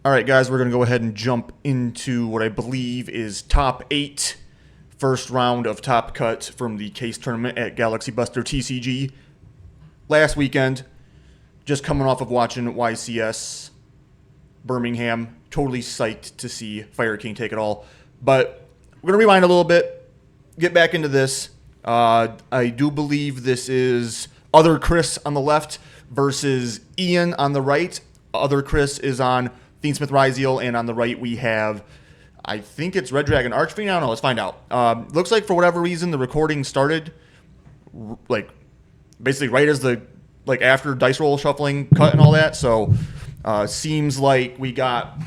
All right, guys, we're going to go ahead and jump into what I believe is top 8 first round of Top Cut from the case tournament at GalaxyBusterTCG last weekend. Just coming off of watching YCS Birmingham. Totally psyched to see Fire King take it all. But we're going to rewind a little bit, get back into this. I do believe this is Other Chris on the left versus Ian on the right. Other Chris is on Fiendsmith Ryzeal, and on the right we have, I think it's Red Dragon Archfiend. I don't know. Let's find out. Looks like for whatever reason the recording started, like basically right as the after dice roll shuffling cut and all that. So seems like we got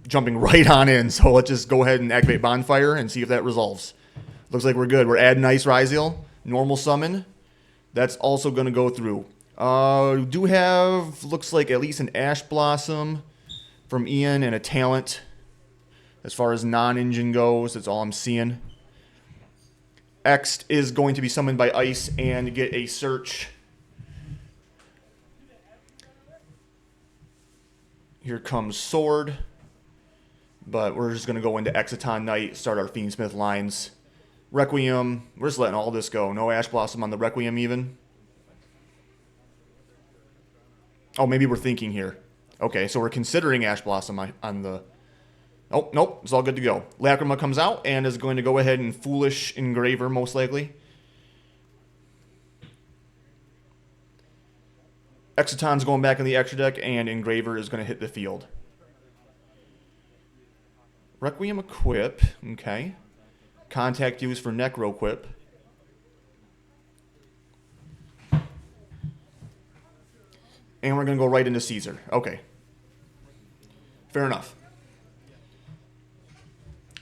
jumping right on in. So let's just go ahead and activate Bonfire and see if that resolves. Looks like we're good. We're adding Ice Ryzeal, normal summon. That's also going to go through. We do have, looks like at least an Ash Blossom from Ian and a Talent. As far as non-engine goes, that's all I'm seeing. X is going to be summoned by Ice and get a search. Here comes Sword. But we're just going to go into Exciton Knight, start our Fiendsmith lines. Requiem, we're just letting all this go. No Ash Blossom on the Requiem even. Oh, maybe we're thinking here. Okay, so we're considering Ash Blossom on the... Oh, nope, it's all good to go. Lacrima comes out and is going to go ahead and Foolish Engraver, most likely. Exciton's going back in the extra deck, and Engraver is going to hit the field. Requiem equip, okay. Contact use for Necro equip. And we're going to go right into Caesar. Okay. Fair enough.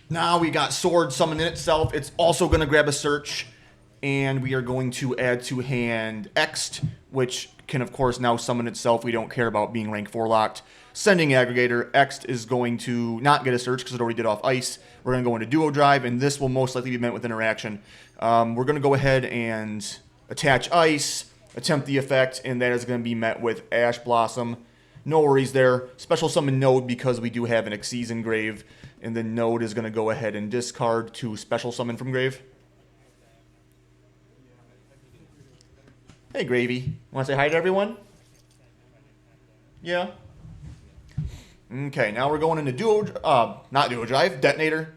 Now we got Sword summoned in itself. It's also going to grab a search. And we are going to add to hand Ext, which can, of course, now summon itself. We don't care about being rank 4 locked. Sending Aggregator. Ext is going to not get a search because it already did off Ice. We're going to go into Duo Drive, and this will most likely be met with interaction. We're going to go ahead and attach Ice, attempt the effect, and that is going to be met with Ash Blossom. No worries there. Special summon Node because we do have an Xyz in grave, and then Node is going to go ahead and discard to special summon from grave. Hey, Gravy. Want to say hi to everyone? Yeah. Okay, now we're going into not Duo Drive, Detonator.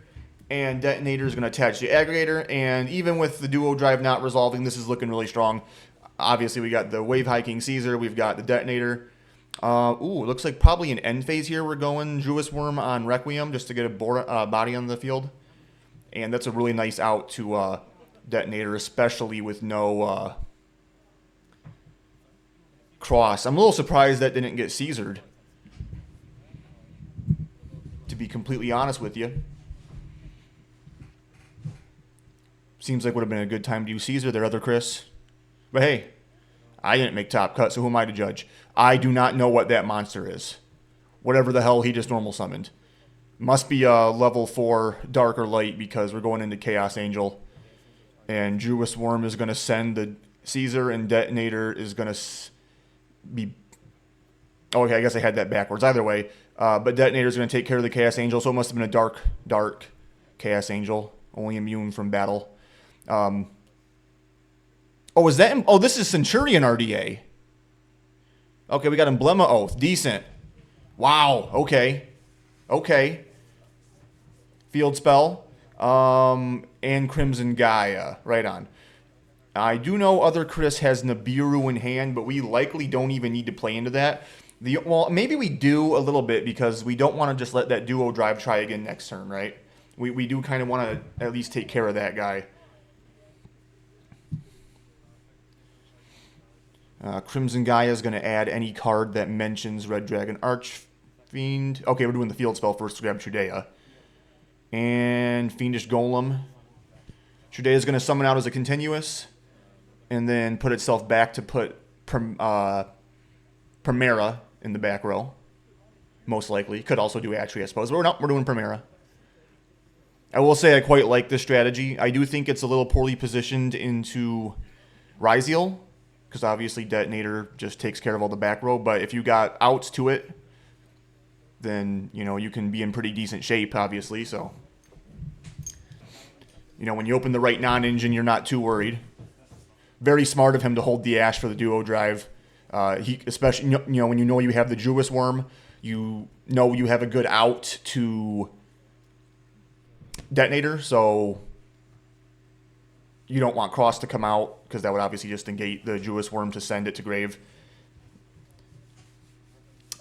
And Detonator is going to attach the Aggregator. And even with the Duo Drive not resolving, this is looking really strong. Obviously, we got the Wave Hiking Caesar. We've got the Detonator. Looks like probably an end phase here. We're going Druis Worm on Requiem just to get a body on the field. And that's a really nice out to Detonator, especially with no cross. I'm a little surprised that didn't get Caesared, to be completely honest with you. Seems like would have been a good time to use Caesar there, Other Chris. But hey, I didn't make Top Cut, so who am I to judge? I do not know what that monster is. Whatever the hell he just normal summoned. Must be a level 4 dark or light because we're going into Chaos Angel. And Druis Worm is going to send the Caesar, and Detonator is going to be... Oh, okay, I guess I had that backwards. Either way. But Detonator is going to take care of the Chaos Angel, so it must have been a dark Chaos Angel. Only immune from battle. Is that... Oh, this is Centurion RDA. Okay, we got Emblema Oath. Decent. Wow, okay. Okay. Field Spell. And Crimson Gaia. Right on. I do know Other Chris has Nibiru in hand, but we likely don't even need to play into that. Well, maybe we do a little bit because we don't want to just let that Duo Drive try again next turn, right? We do kind of want to at least take care of that guy. Crimson Gaia is going to add any card that mentions Red Dragon Archfiend. Okay, we're doing the field spell first to grab Trudea. And Fiendish Golem. Trudea is going to summon out as a continuous. And then put itself back to put Primera in the back row. Most likely. Could also do Atri, I suppose. But we're doing Primera. I will say I quite like this strategy. I do think it's a little poorly positioned into Ryzeal, because obviously Detonator just takes care of all the back row. But if you got outs to it, then, you know, you can be in pretty decent shape, obviously. So, you know, when you open the right non-engine, you're not too worried. Very smart of him to hold the Ash for the duo drive. He, especially, you know, when you know you have the Jewess Worm, you know you have a good out to detonator, so you don't want Cross to come out, because that would obviously just negate the Jewess Worm to send it to grave.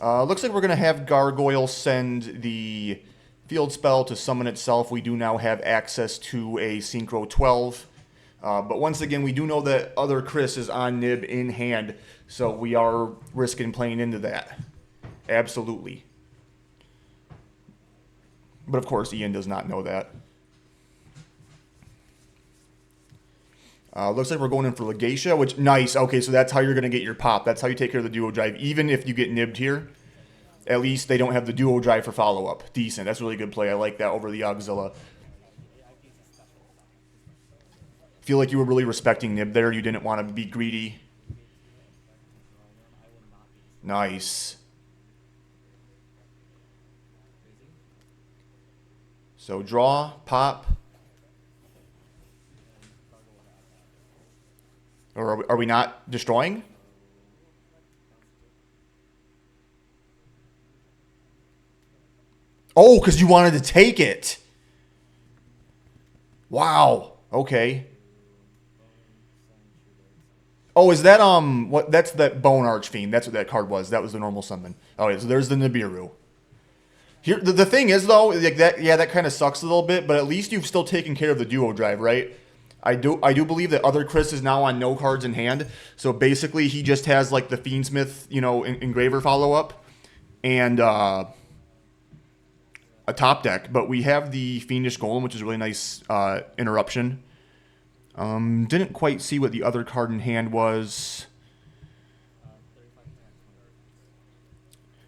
Looks like we're going to have Gargoyle send the field spell to summon itself. We do now have access to a Synchro 12. But once again, we do know that other Chris is on Nib in hand, so we are risking playing into that. Absolutely. But of course, Ian does not know that. Looks like we're going in for Legacia, which, nice. Okay, so that's how you're going to get your pop. That's how you take care of the duo drive. Even if you get nibbed here, at least they don't have the duo drive for follow-up. Decent. That's a really good play. I like that over the Auxilla. Feel like you were really respecting Nib there. You didn't want to be greedy. Nice. So draw, pop. Or are we not destroying? Oh, because you wanted to take it. Wow. Okay. Oh, is that what? That's that Bone Archfiend. That's what that card was. That was the normal summon. Oh, yeah, so there's the Nibiru. Here, the thing is though, like that. Yeah, that kind of sucks a little bit, but at least you've still taken care of the duo drive, right? I do believe that other Chris is now on no cards in hand. So basically, he just has like the Fiendsmith, you know, engraver follow up, and a top deck. But we have the Fiendish Golem, which is a really nice interruption. Didn't quite see what the other card in hand was.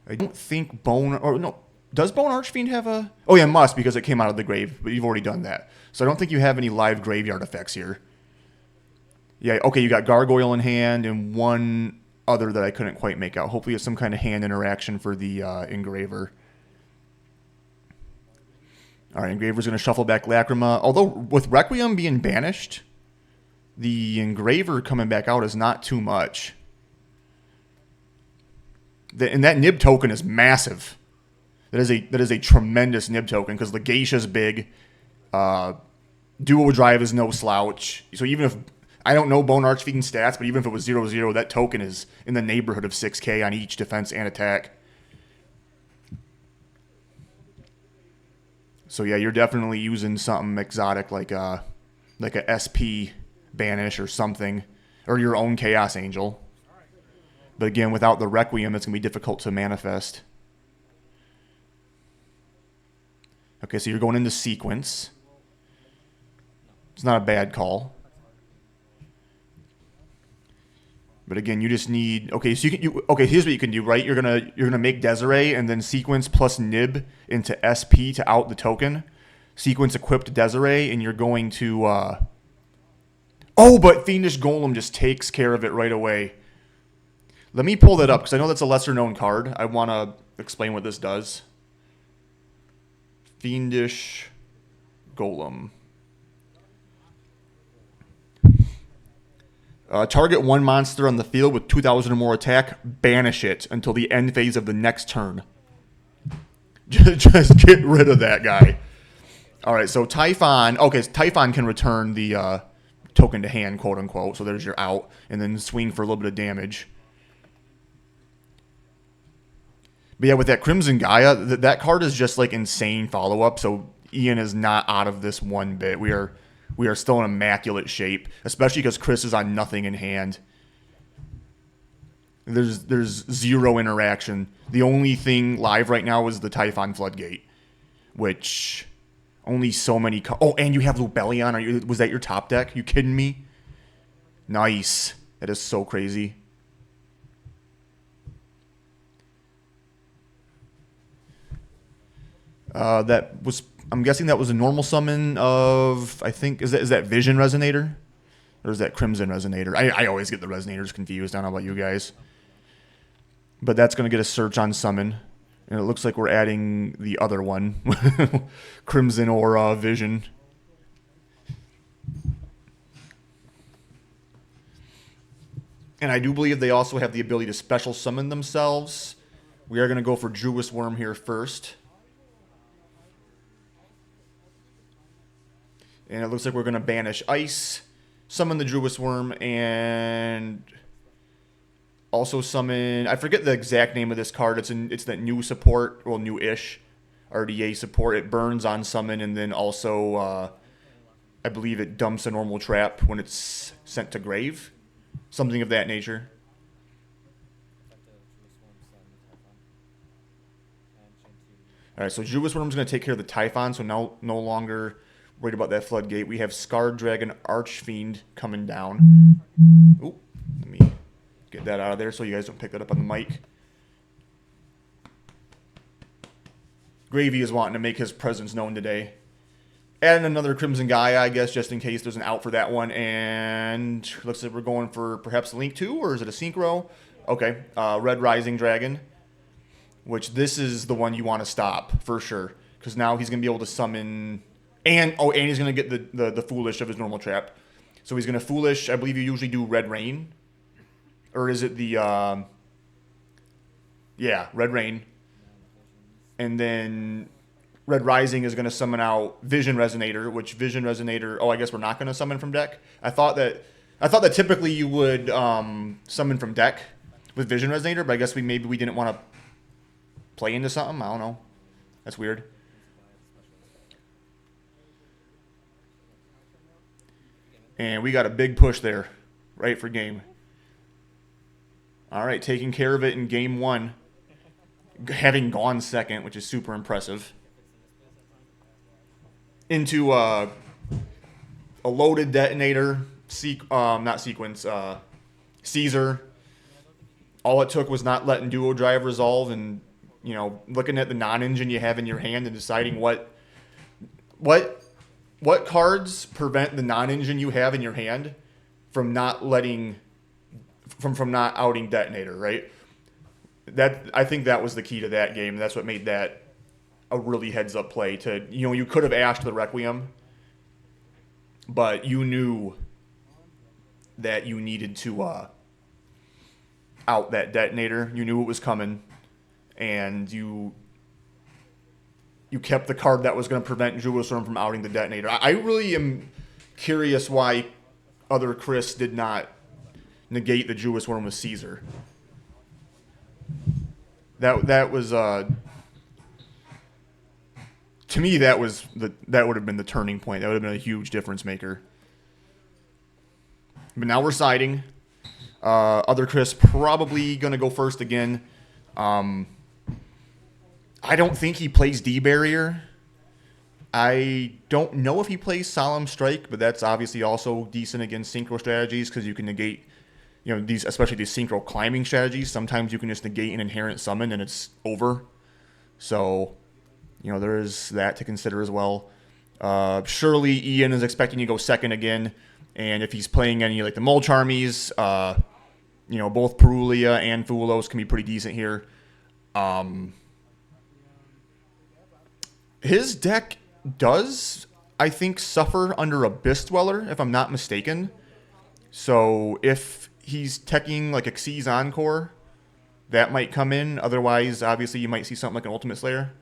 I don't think Bone, or no, does Bone Archfiend have a? Oh yeah, must, because it came out of the grave, but you've already done that. So I don't think you have any live graveyard effects here. Yeah, okay, you got Gargoyle in hand and one other that I couldn't quite make out. Hopefully it's some kind of hand interaction for the engraver. All right, engraver's going to shuffle back Lacrima. Although with Requiem being banished, the engraver coming back out is not too much. And that Nib token is massive. That is a tremendous Nib token, because Legacia's big. Duo drive is no slouch. So even if, I don't know Bone Archfiend stats, but even if it was 0/0, that token is in the neighborhood of 6k on each defense and attack. So yeah, you're definitely using something exotic like a SP banish or something, or your own Chaos Angel. But again, without the Requiem, it's going to be difficult to manifest. Okay, so you're going into sequence. It's not a bad call. But again, you just need, okay, so okay, here's what you can do, right? You're gonna make Desiree and then sequence plus Nib into SP to out the token. Sequence equipped Desiree, and you're going to oh, but Fiendish Golem just takes care of it right away. Let me pull that up, because I know that's a lesser known card. I want to explain what this does. Fiendish Golem. Target one monster on the field with 2,000 or more attack. Banish it until the end phase of the next turn. Just get rid of that guy. All right, so Typhon. Okay, so Typhon can return the token to hand, quote unquote. So there's your out, and then swing for a little bit of damage. But yeah, with that Crimson Gaia, that card is just like insane follow up. So Ian is not out of this one bit. We are still in immaculate shape, especially because Chris is on nothing in hand. There's zero interaction. The only thing live right now is the Typhon Floodgate, which only so many. Oh, and you have Lubellion. Was that your top deck? You kidding me? Nice. That is so crazy. That was. I'm guessing that was a normal summon of, I think, is that Vision Resonator? Or is that Crimson Resonator? I always get the Resonators confused. I don't know about you guys. But that's going to get a search on summon. And it looks like we're adding the other one, Crimson Aura Vision. And I do believe they also have the ability to special summon themselves. We are going to go for Jewis Worm here first. And it looks like we're going to banish Ice, summon the Jewis Worm, and also summon... I forget the exact name of this card. It's that new support, well, new-ish RDA support. It burns on summon, and then also, I believe it dumps a normal trap when it's sent to grave. Something of that nature. Alright, so Jewis Worm's going to take care of the Typhon, so now no longer worried about that Floodgate. We have Scarred Dragon Archfiend coming down. Oop, let me get that out of there so you guys don't pick that up on the mic. Gravy is wanting to make his presence known today. Adding another Crimson Gaia, I guess, just in case there's an out for that one. And looks like we're going for perhaps a Link 2, or is it a Synchro? Okay, Red Rising Dragon, which this is the one you want to stop, for sure. Because now he's going to be able to summon... And he's going to get the Foolish of his normal trap. So he's going to Foolish, I believe you usually do Red Rain. Or is it the... yeah, Red Rain. And then... Red Rising is going to summon out Vision Resonator, which Vision Resonator... Oh, I guess we're not going to summon from deck? I thought that typically you would summon from deck with Vision Resonator, but I guess maybe we didn't want to play into something. I don't know. That's weird. And we got a big push there, right, for game. All right, taking care of it in game 1. Having gone second, which is super impressive. Into a loaded detonator, not sequence, Caesar. All it took was not letting Duo Drive resolve and, you know, looking at the non-engine you have in your hand and deciding what cards prevent the non-engine you have in your hand from not letting, from not outing detonator, right? I think that was the key to that game. That's what made that a really heads-up play. To, you know, you could have ashed the Requiem, but you knew that you needed to out that detonator. You knew it was coming, and you kept the card that was going to prevent Jewis Worm from outing the detonator. I really am curious why other Chris did not negate the Jewis Worm with Caesar. That was to me, that would have been the turning point. That would have been a huge difference maker. But now we're siding. Other Chris probably going to go first again. I don't think he plays D-Barrier. I don't know if he plays Solemn Strike, but that's obviously also decent against synchro strategies because you can negate, you know, these, especially these synchro climbing strategies. Sometimes you can just negate an inherent summon and it's over. So, you know, there is that to consider as well. Surely Ian is expecting to go second again. And if he's playing any like the Mulch armies, you know, both Perulia and Fulos can be pretty decent here. His deck does, I think, suffer under Abyss Dweller, if I'm not mistaken. So if he's teching like a Xyz Encore, that might come in. Otherwise, obviously, you might see something like an Ultimate Slayer.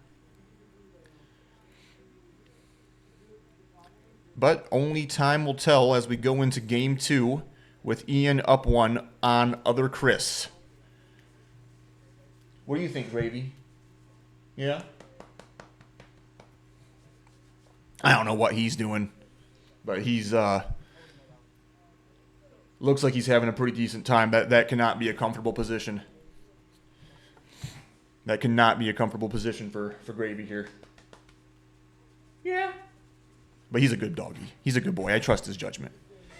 But only time will tell as we go into Game 2 with Ian up 1 on other Chris. What do you think, Gravy? Yeah? I don't know what he's doing, but he's looks like he's having a pretty decent time. That cannot be a comfortable position. That cannot be a comfortable position for Gravy here. Yeah. But he's a good doggy. He's a good boy. I trust his judgment.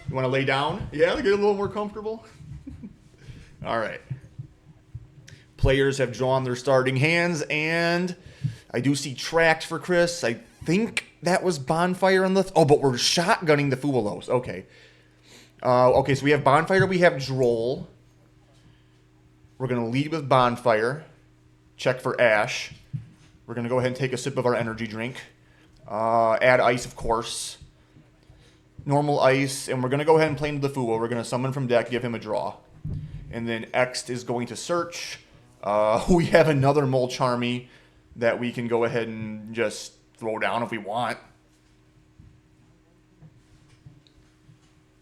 You want to lay down? Yeah, get a little more comfortable. All right. Players have drawn their starting hands, and I do see Tracked for Chris. I think that was Bonfire on the... Oh, but we're shotgunning the Fulos. Okay. Okay, so we have Bonfire. We have Droll. We're going to lead with Bonfire. check for Ash. We're going to go ahead and take a sip of our energy drink. Add ice, of course. Normal ice, and we're going to go ahead and play into the Fuwa. We're going to summon from deck, give him a draw. And then X is going to search. We have another Molcharmy that we can go ahead and just throw down if we want.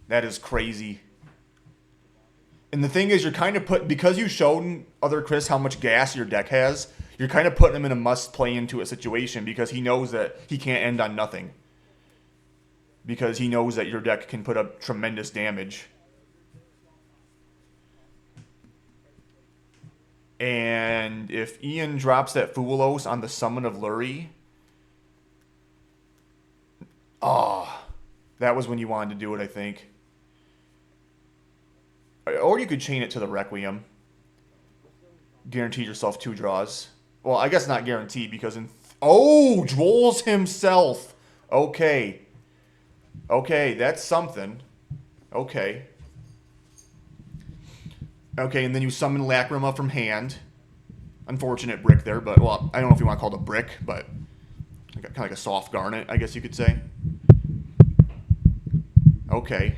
That is crazy. And the thing is, you're kind of because you showed other Chris how much gas your deck has, you're kind of putting him in a must-play into a situation because he knows that he can't end on nothing. Because he knows that your deck can put up tremendous damage. And if Ian drops that Fuwalos on the summon of Lurie... Oh, that was when you wanted to do it, I think. Or you could chain it to the Requiem. Guarantee yourself 2 draws. Well, I guess not guaranteed because oh, Drolls himself. Okay. Okay, that's something. Okay. Okay, and then you summon Lacrima from hand. Unfortunate brick there, but, well, I don't know if you want to call it a brick, but kind of like a soft garnet, I guess you could say. Okay.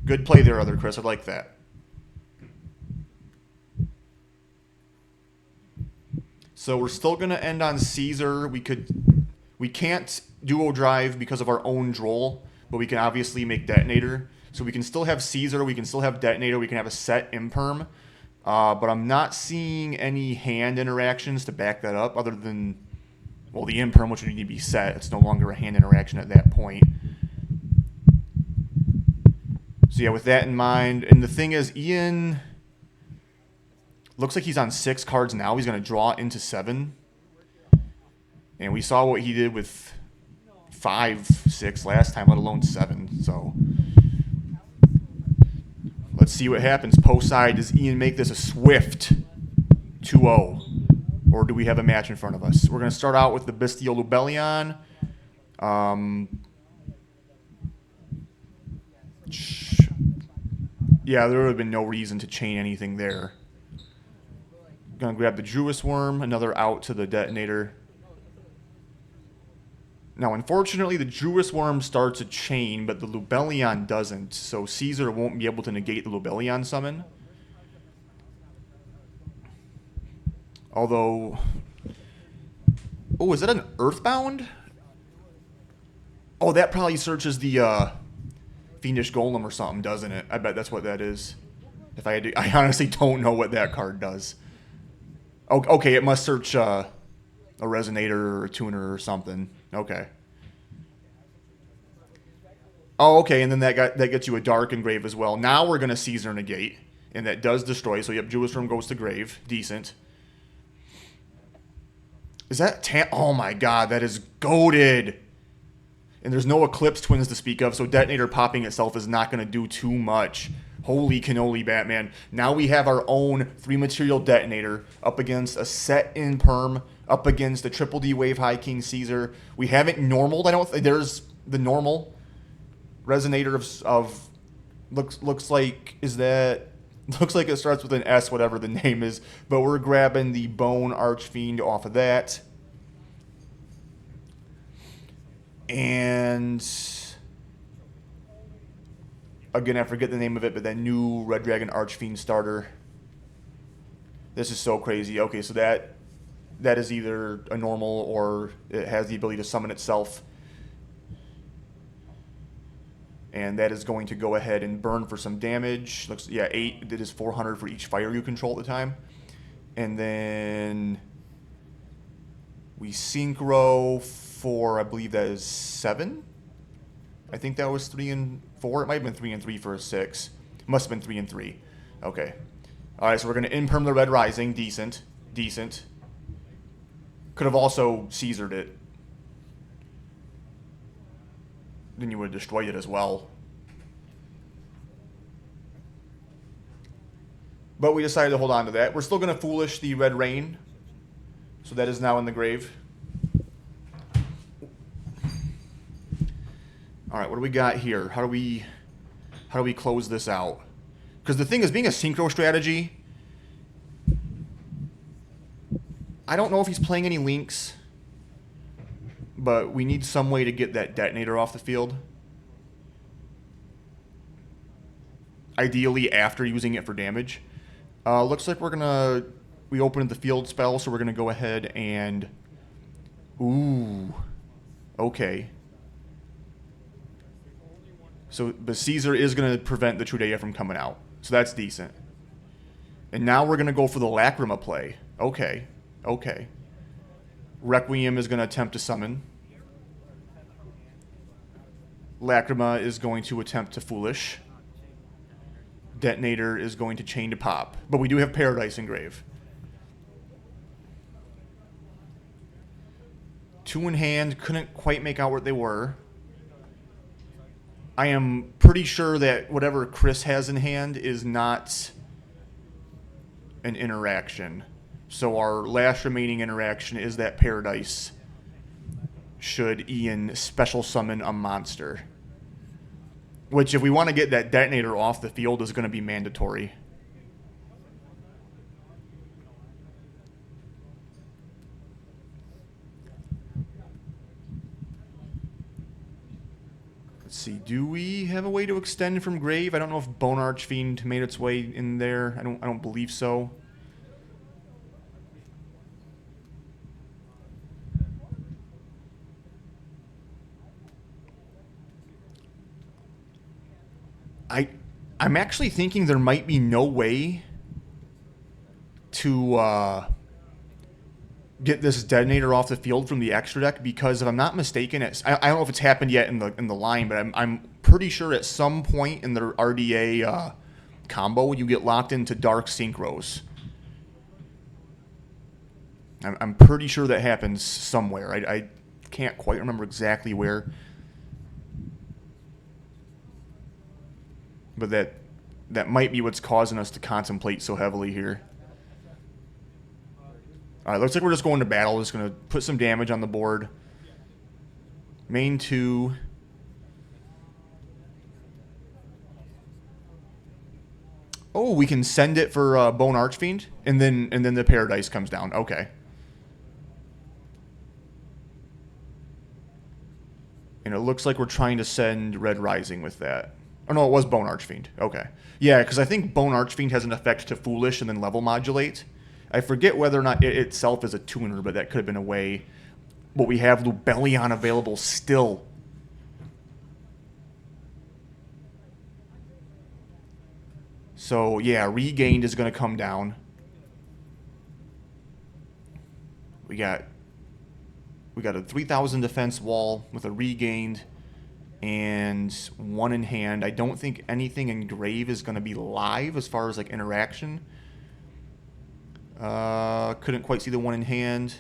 Good play there, other Chris. I like that. So we're still going to end on Caesar. We can't duo drive because of our own Droll, but we can obviously make Detonator. So we can still have Caesar, we can still have Detonator, we can have a set Imperm. But I'm not seeing any hand interactions to back that up other than, well, the Imperm, which would need to be set. It's no longer a hand interaction at that point. So yeah, with that in mind, and the thing is, Ian looks like he's on 6 cards now. He's going to draw into 7. And we saw what he did with 5, 6 last time, let alone 7. So let's see what happens. Post side, does Ian make this a swift 2-0? Or do we have a match in front of us? We're going to start out with the Bestial Lubellion. Yeah, there would have been no reason to chain anything there. Going to grab the Druis Worm, another out to the Detonator. Now, unfortunately, the Druis Worm starts a chain, but the Lubellion doesn't, so Caesar won't be able to negate the Lubellion summon. Although... Oh, is that an Earthbound? Oh, that probably searches the Fiendish Golem or something, doesn't it? I bet that's what that is. If I had to, I honestly don't know what that card does. Okay, it must search a Resonator or a Tuner or something. Okay. Oh, okay, and then that gets you a Dark Engrave as well. Now we're going to Caesar negate, and that does destroy. So yep, Druis Worm goes to grave. Decent. Is that... Oh my god, that is goated. And there's no Eclipse Twins to speak of, so Detonator popping itself is not going to do too much. Holy cannoli, Batman. Now we have our own 3-material Detonator up against a set Imperm, up against a Triple D Wave High King Caesar. We haven't normaled. I don't think there's the normal Resonator of looks like, is that... Looks like it starts with an S, whatever the name is. But we're grabbing the Bone Archfiend off of that. And... Again, I forget the name of it, but that new Red Dragon Archfiend starter. This is so crazy. Okay, so that is either a normal or it has the ability to summon itself. And that is going to go ahead and burn for some damage. Looks, yeah, 8. It is 400 for each fire you control at the time. And then we Synchro for, I believe that is 7. I think that was 3 and 4. It might have been 3 and 3 for a 6. Must have been 3 and 3. Okay. All right, so we're going to Imperm the Red Rising. Decent. Decent. Could have also Caesared it. Then you would have destroyed it as well. But we decided to hold on to that. We're still going to Foolish the Red Rain. So that is now in the grave. All right, what do we got here? How do we close this out? Because the thing is, being a synchro strategy, I don't know if he's playing any links, but we need some way to get that detonator off the field. Ideally after using it for damage. Looks like we opened the field spell, so we're gonna go ahead and... Ooh. Okay. So the Caesar is gonna prevent the Trudea from coming out. So that's decent. And now we're gonna go for the Lacrima play. Okay. Okay. Requiem is gonna attempt to summon. Lacrima is going to attempt to Foolish. Detonator is going to chain to pop. But we do have Paradise Engrave. 2 in hand. Couldn't quite make out what they were. I am pretty sure that whatever Chris has in hand is not an interaction. So our last remaining interaction is that Paradise should Ian special summon a monster. Which, if we want to get that detonator off the field, is going to be mandatory. Let's see. Do we have a way to extend from grave? I don't know if Bone Archfiend made its way in there. I don't believe so. I'm actually thinking there might be no way to get this detonator off the field from the extra deck, because if I'm not mistaken, I don't know if it's happened yet in the line, but I'm pretty sure at some point in the RDA combo you get locked into Dark Synchros. I'm pretty sure that happens somewhere. I can't quite remember exactly where. But that might be what's causing us to contemplate so heavily here. Alright, looks like we're just going to battle. Just going to put some damage on the board. Main 2. Oh, we can send it for Bone Archfiend, and then the Paradise comes down. Okay. And it looks like we're trying to send Red Rising with that. Oh, no, it was Bone Archfiend. Okay. Yeah, because I think Bone Archfiend has an effect to Foolish and then level modulate. I forget whether or not it itself is a tuner, but that could have been a way. But we have Lubellion available still. So, yeah, Regained is going to come down. We got a 3,000 defense wall with a Regained and 1 in hand. I don't think anything in grave is going to be live as far as like interaction. Couldn't quite see the 1 in hand.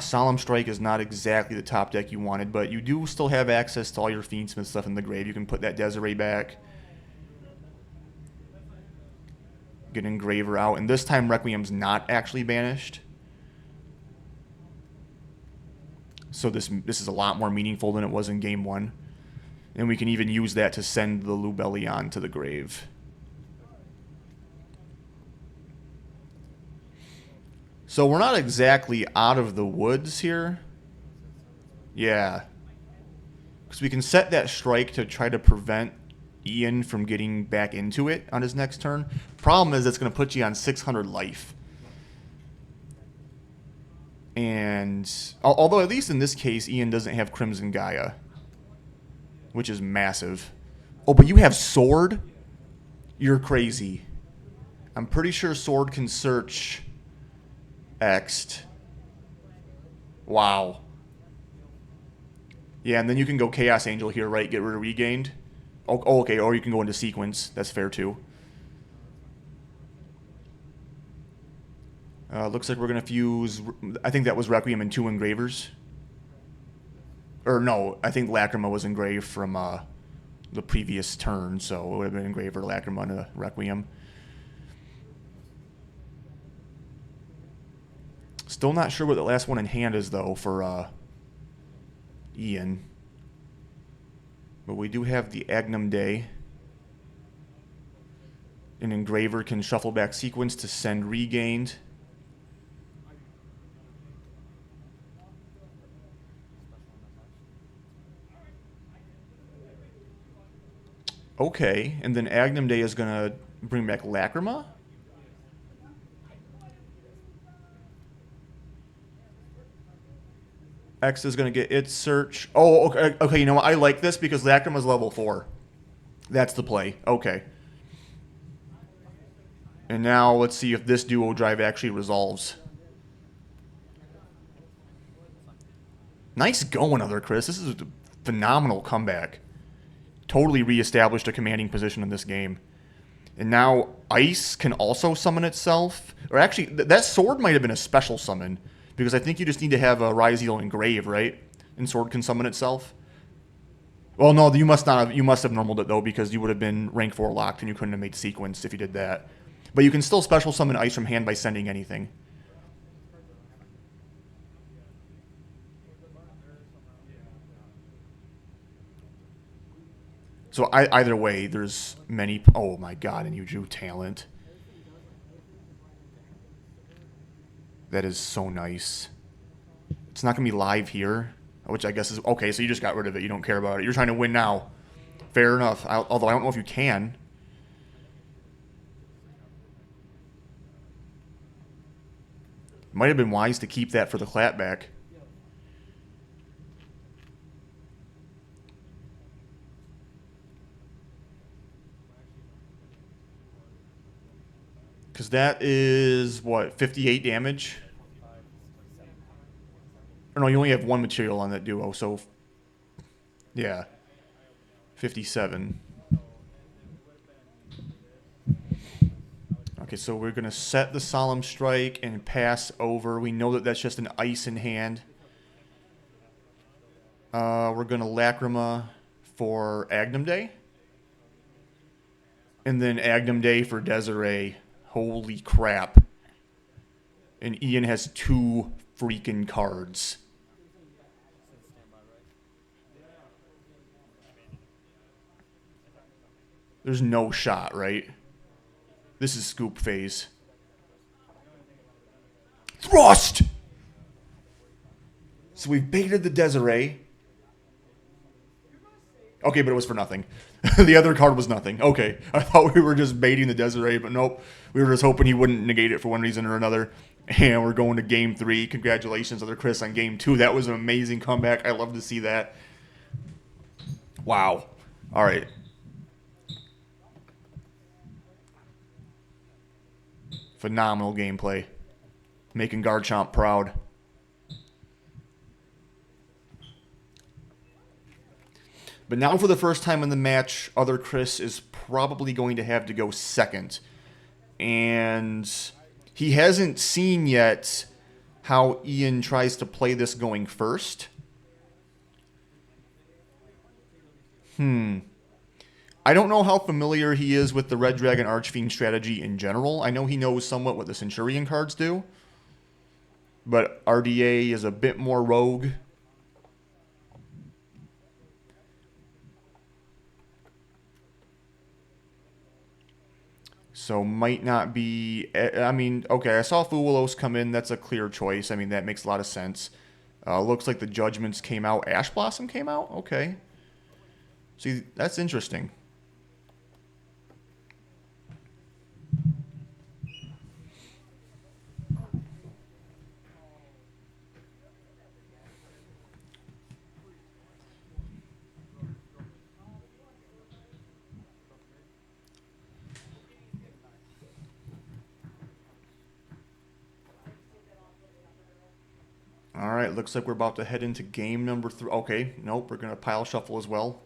Solemn Strike is not exactly the top deck you wanted, but you do still have access to all your Fiendsmith stuff in the grave. You can put that Desiree back. Get Engraver out, and this time Requiem's not actually banished. So this is a lot more meaningful than it was in Game 1. And we can even use that to send the Lubellion to the grave. So we're not exactly out of the woods here. Yeah. Because we can set that strike to try to prevent Ian from getting back into it on his next turn. Problem is it's going to put you on 600 life. And although at least in this case, Ian doesn't have Crimson Gaia, which is massive. Oh, but you have Sword? You're crazy. I'm pretty sure Sword can search X'd. Wow. Yeah, and then you can go Chaos Angel here, right? Get rid of Regained. Oh, okay, or you can go into Sequence. That's fair, too. Looks like we're going to fuse... I think that was Requiem and 2 Engravers. Or no, I think Lacrima was engraved from the previous turn, so it would have been Engraver, Lacrima, and Requiem. Still not sure what the last 1 in hand is, though, for Ian. But we do have the Agnum Day. An Engraver can shuffle back Sequence to send Regained. Okay, and then Agnum Day is going to bring back Lacrima? X is going to get its search. Oh, okay, okay, you know what? I like this because Lacrima's level 4. That's the play. Okay. And now let's see if this duo drive actually resolves. Nice going, Other Chris. This is a phenomenal comeback. Totally reestablished a commanding position in this game. And now Ice can also summon itself. Or actually, that sword might have been a special summon. Because I think you just need to have a Ryzeal engrave, right? And sword can summon itself. Well, no, you must not have. You must have normaled it though, because you would have been rank 4 locked, and you couldn't have made sequence if you did that. But you can still special summon Ice from hand by sending anything. So either way, there's many. Oh my god, and you drew talent. That is so nice. It's not going to be live here, which I guess is... Okay, so you just got rid of it. You don't care about it. You're trying to win now. Fair enough. Although I don't know if you can. Might have been wise to keep that for the clapback. Because that is, what, 58 damage? Or no, you only have one material on that duo, so... Yeah. 57. Okay, so we're going to set the Solemn Strike and pass over. We know that that's just an ice in hand. We're going to Lacrima for Agnum Day. And then Agnum Day for Desiree. Holy crap. And Ian has 2 freaking cards. There's no shot, right? This is scoop phase. Thrust! So we've baited the Desiree. Okay, but it was for nothing. The other card was nothing. Okay, I thought we were just baiting the Desiree, but nope. We were just hoping he wouldn't negate it for one reason or another. And we're going to Game 3. Congratulations, Other Chris, on Game 2. That was an amazing comeback. I love to see that. Wow. All right. Phenomenal gameplay. Making Garchomp proud. But now for the first time in the match, Other Chris is probably going to have to go second. And he hasn't seen yet how Ian tries to play this going first. I don't know how familiar he is with the Red Dragon Archfiend strategy in general. I know he knows somewhat what the Centurion cards do. But RDA is a bit more rogue. So might not be... I mean, okay, I saw Fuwalos come in. That's a clear choice. I mean, that makes a lot of sense. Looks like the Judgments came out. Ash Blossom came out? Okay. See, that's interesting. All right, looks like we're about to head into game number 3. Okay, nope, we're going to pile shuffle as well.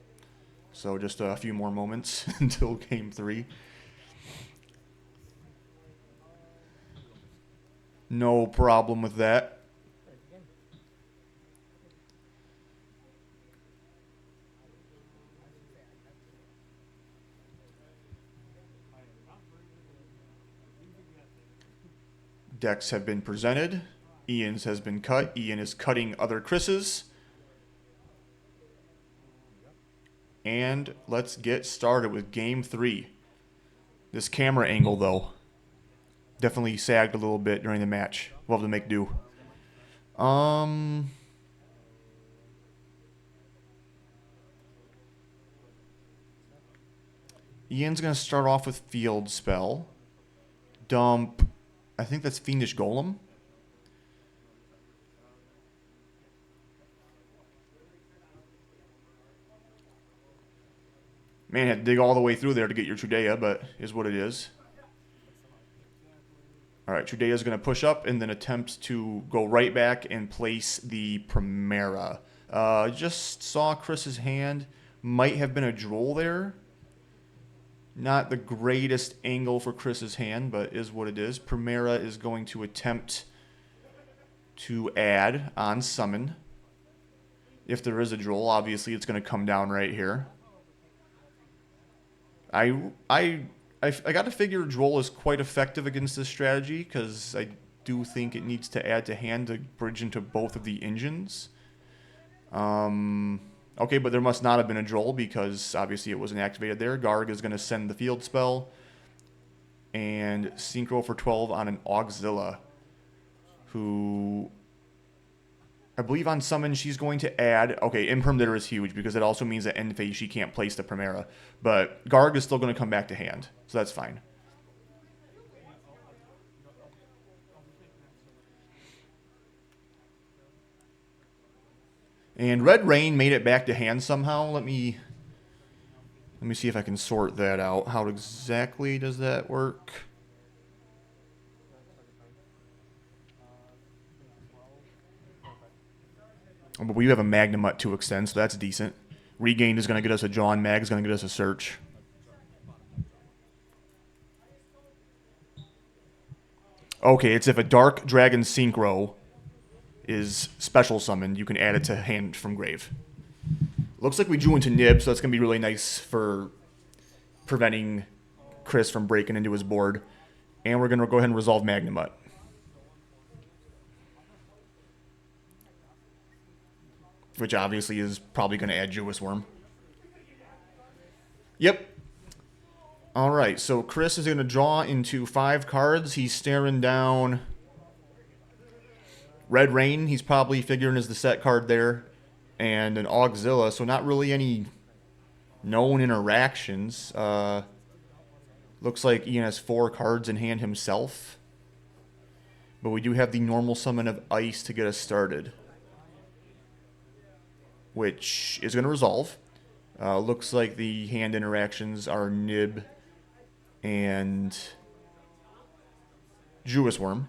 So just a few more moments until game 3. No problem with that. Decks have been presented. Ian's has been cut. Ian is cutting Other Chris's. And let's get started with game 3. This camera angle, though, definitely sagged a little bit during the match. We'll have to make do. Ian's going to start off with Field Spell. Dump, I think that's Fiendish Golem. Man, had to dig all the way through there to get your Trudea, but is what it is. Alright, Trudea's going to push up and then attempt to go right back and place the Primera. Just saw Chris's hand. Might have been a Droll there. Not the greatest angle for Chris's hand, but is what it is. Primera is going to attempt to add on summon. If there is a Droll, obviously it's going to come down right here. I got to figure Droll is quite effective against this strategy because I do think it needs to add to hand to bridge into both of the engines. Okay, but there must not have been a Droll because obviously it wasn't activated there. Garg is going to send the field spell and Synchro for 12 on an Auxilla, who I believe on summon she's going to add... Okay, Imperm there is huge because it also means that end phase she can't place the Primera. But Garg is still going to come back to hand, so that's fine. And Red Rain made it back to hand somehow. Let me see if I can sort that out. How exactly does that work? Oh, but we have a Magnamut to extend, so that's decent. Regained is going to get us a Jaw, and Mag is going to get us a Search. Okay, it's if a Dark Dragon Synchro is special summoned, you can add it to hand from grave. Looks like we drew into Nib, so that's going to be really nice for preventing Chris from breaking into his board. And we're going to go ahead and resolve Magnamut. Which obviously is probably going to add Jewess Worm. Yep. Alright, so Chris is going to draw into 5 cards. He's staring down Red Rain. He's probably figuring is the set card there. And an Auxilla, so not really any known interactions. Looks like Ian has 4 cards in hand himself. But we do have the normal summon of Ice to get us started, which is going to resolve. Looks like the hand interactions are Nib and Jewess Worm.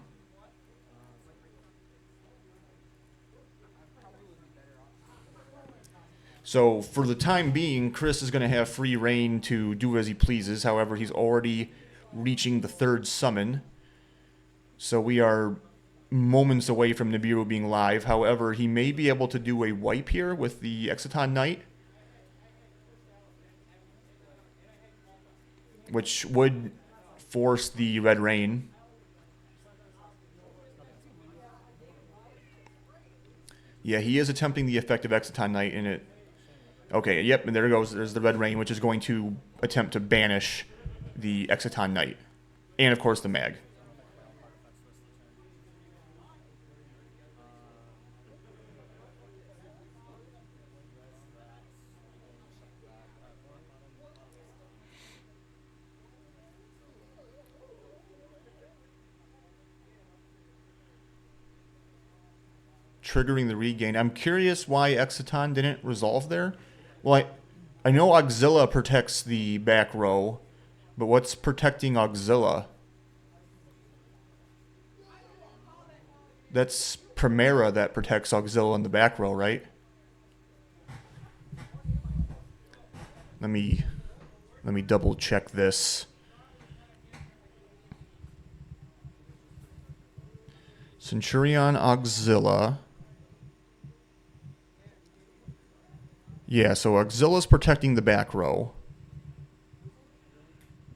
So for the time being, Chris is going to have free reign to do as he pleases. However, he's already reaching the 3rd summon. So we are moments away from Nibiru being live. However, he may be able to do a wipe here with the Exciton Knight, which would force the Red Rain. Yeah, he is attempting the effective Exciton Knight in it. Okay, yep, and there it goes. There's the Red Rain, which is going to attempt to banish the Exciton Knight. And, of course, the Mag. Triggering the regain. I'm curious why Exciton didn't resolve there. Well, I know Auxilla protects the back row, but what's protecting Auxilla? That's Primera that protects Auxilla in the back row, right? Let me double check this. Centurion Auxilla. Yeah, so Auxilla's protecting the back row.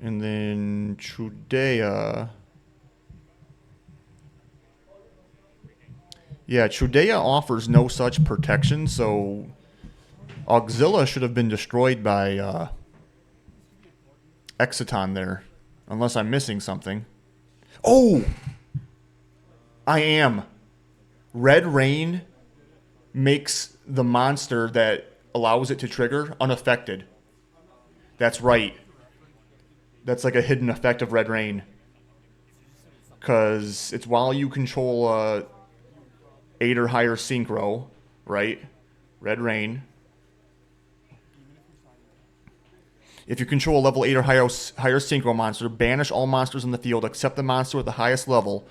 And then Trudea. Yeah, Trudea offers no such protection, so Auxilla should have been destroyed by Exciton there. Unless I'm missing something. Oh! I am. Red Rain makes the monster that allows it to trigger unaffected. That's right. That's like a hidden effect of Red Rain. Because it's while you control 8 or higher synchro, right? Red Rain. If you control a level 8 or higher synchro monster, banish all monsters in the field except the monster at the highest level.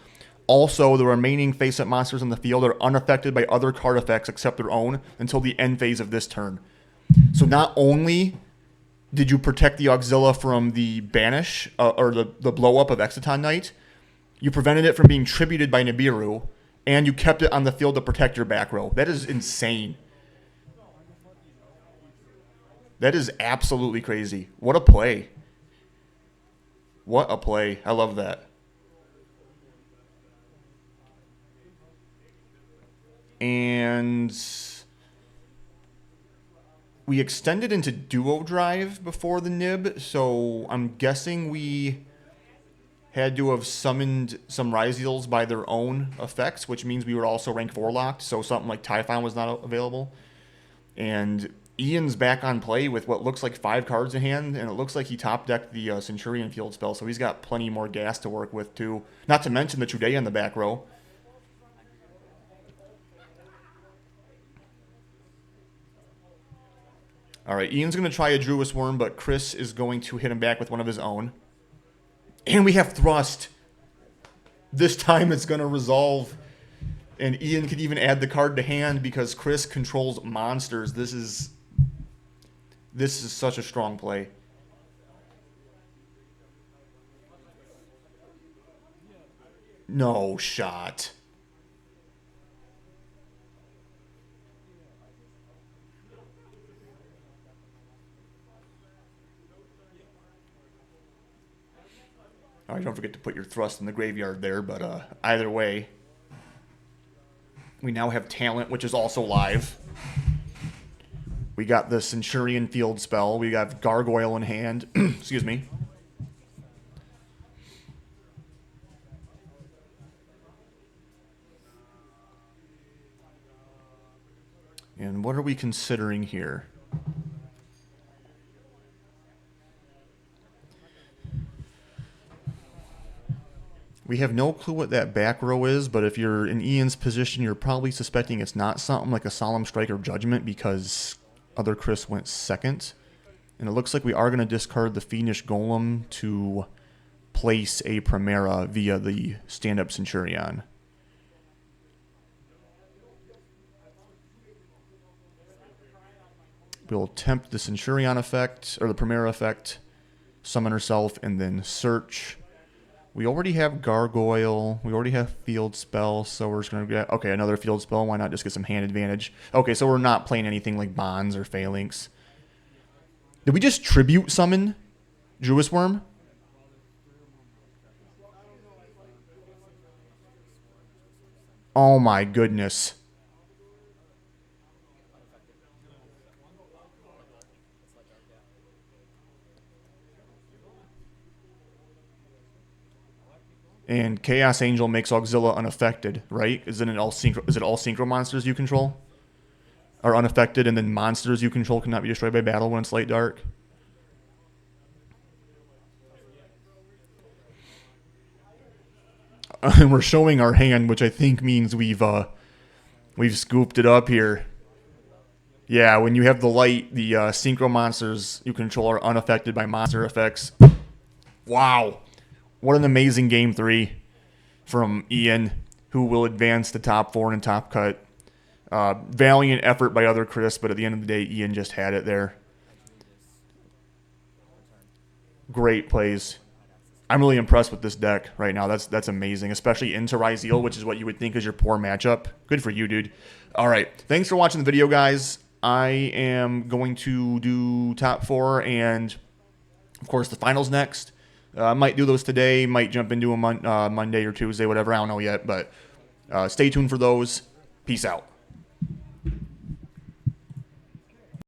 Also, the remaining face-up monsters in the field are unaffected by other card effects except their own until the end phase of this turn. So not only did you protect the Auxilla from the banish, or the blow-up of Exciton Knight, you prevented it from being tributed by Nibiru, and you kept it on the field to protect your back row. That is insane. That is absolutely crazy. What a play. What a play. I love that. And we extended into Duo Drive before the nib, so I'm guessing we had to have summoned some Ryzeals by their own effects, which means we were also rank 4 locked, so something like Typhon was not available. And Ian's back on play with what looks like 5 cards in hand, and it looks like he top-decked the Centurion field spell, so he's got plenty more gas to work with, too. Not to mention the Trudea in the back row. All right, Ian's going to try a Druis Worm, but Chris is going to hit him back with one of his own. And we have Thrust. This time it's going to resolve. And Ian could even add the card to hand because Chris controls monsters. This is such a strong play. No shot. All right, don't forget to put your Thrust in the graveyard there, but either way, we now have Talent, which is also live. We got the Centurion field spell. We got Gargoyle in hand. Excuse me. And what are we considering here? We have no clue what that back row is, but if you're in Ian's position, you're probably suspecting it's not something like a Solemn Strike or Judgment because other Chris went second. And it looks like we are going to discard the Fiendish Golem to place a Primera via the stand-up Centurion. We'll tempt the Centurion effect, or the Primera effect, summon herself, and then search. We already have Gargoyle. We already have Field Spell, so we're just going to get... Okay, another Field Spell. Why not just get some hand advantage? Okay, so we're not playing anything like Bonds or Phalanx. Did we just Tribute Summon Druis Worm? Oh my goodness. And Chaos Angel makes Auxilla unaffected, right? Isn't it all synchro? Is it all synchro monsters you control are unaffected, and then monsters you control cannot be destroyed by battle when it's light dark? And we're showing our hand, which I think means we've scooped it up here. Yeah, when you have the light, the synchro monsters you control are unaffected by monster effects. Wow. What an amazing Game 3 from Ian, who will advance to top 4 in top cut. Valiant effort by other Chris, but at the end of the day, Ian just had it there. Great plays. I'm really impressed with this deck right now. That's amazing, especially into Ryzeal, which is what you would think is your poor matchup. Good for you, dude. All right, thanks for watching the video, guys. I am going to do top 4 and, of course, the finals next. I might do those today, might jump into them Monday or Tuesday, whatever. I don't know yet, but stay tuned for those. Peace out.